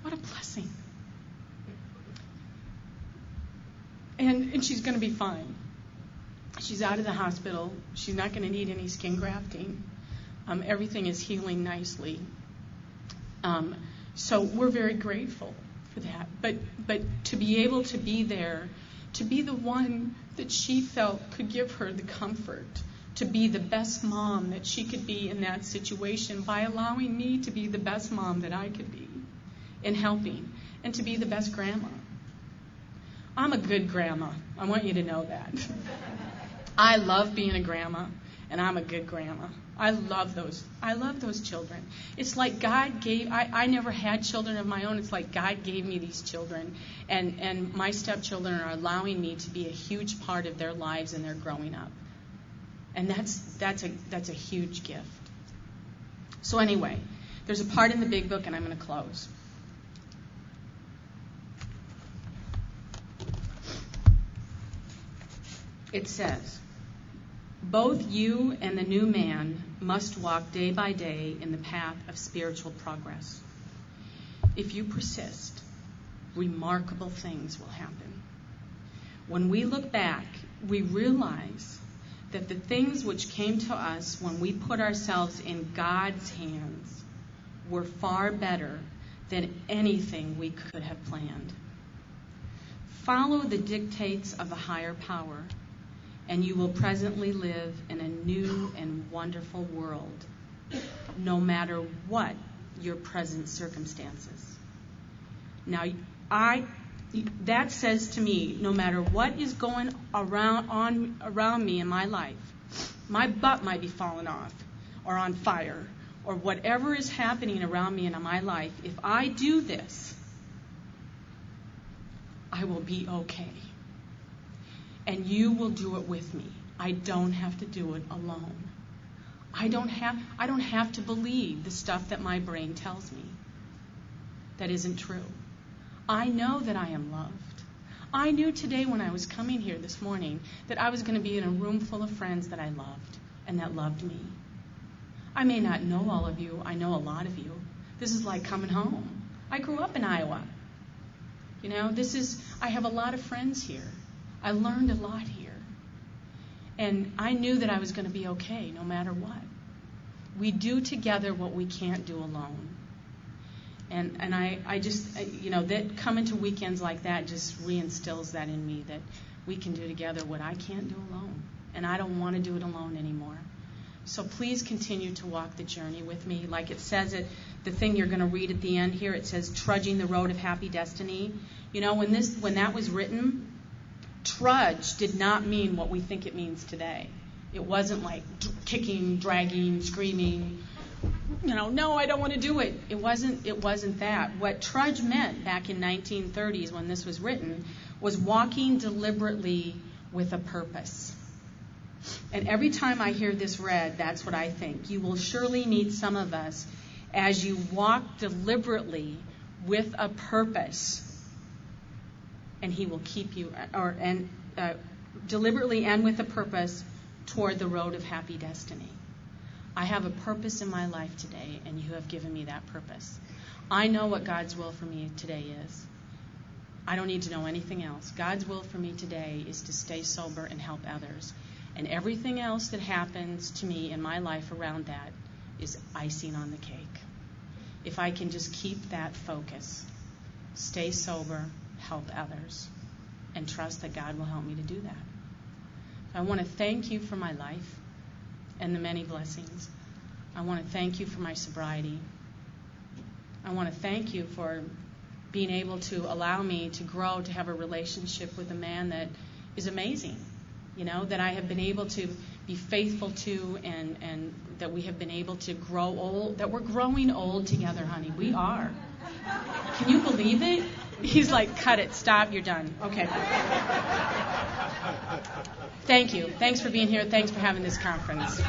What a blessing. And she's going to be fine. She's out of the hospital. She's not going to need any skin grafting. Everything is healing nicely. So we're very grateful for that. But to be able to be there, to be the one that she felt could give her the comfort, to be the best mom that she could be in that situation by allowing me to be the best mom that I could be in helping. and to be the best grandma. I'm a good grandma. I want you to know that. I love being a grandma, and I'm a good grandma. I love those children. It's like God gave, I never had children of my own. It's like God gave me these children, and my stepchildren are allowing me to be a huge part of their lives and their growing up. And that's a huge gift. So anyway, there's a part in the big book, and I'm going to close. It says, both you and the new man must walk day by day in the path of spiritual progress. If you persist, remarkable things will happen. When we look back, we realize that the things which came to us when we put ourselves in God's hands were far better than anything we could have planned. Follow the dictates of a higher power, and you will presently live in a new and wonderful world, no matter what your present circumstances. Now, that says to me, no matter what is going around me in my life, my butt might be falling off or on fire, or whatever is happening around me in my life, if I do this, I will be okay. And you will do it with me. I don't have to do it alone. I don't have to believe the stuff that my brain tells me that isn't true. I know that I am loved. I knew today when I was coming here this morning that I was going to be in a room full of friends that I loved and that loved me. I may not know all of you. I know a lot of you. This is like coming home. I grew up in Iowa. You know, I have a lot of friends here. I learned a lot here. And I knew that I was going to be okay no matter what. We do together what we can't do alone. And I just, that coming to weekends like that just reinstills that in me, that we can do together what I can't do alone. And I don't want to do it alone anymore. So please continue to walk the journey with me. Like it says the thing you're going to read at the end here, it says, trudging the road of happy destiny. You know, when that was written, trudge did not mean what we think it means today. It wasn't like kicking, dragging, screaming, no, I don't want to do it. It wasn't that. What trudge meant back in 1930s when this was written was walking deliberately with a purpose. And every time I hear this read, that's what I think. You will surely meet some of us as you walk deliberately with a purpose, and he will keep you, deliberately and with a purpose toward the road of happy destiny. I have a purpose in my life today, and you have given me that purpose. I know what God's will for me today is. I don't need to know anything else. God's will for me today is to stay sober and help others. And everything else that happens to me in my life around that is icing on the cake. If I can just keep that focus, stay sober, help others, and trust that God will help me to do that. I want to thank you for my life and the many blessings. I want to thank you for my sobriety. I want to thank you for being able to allow me to grow, to have a relationship with a man that is amazing, that I have been able to be faithful to, and that we have been able to grow old, that we're growing old together, honey. We are. Can you believe it? He's like, cut it, stop, you're done. Okay. Thank you. Thanks for being here. Thanks for having this conference.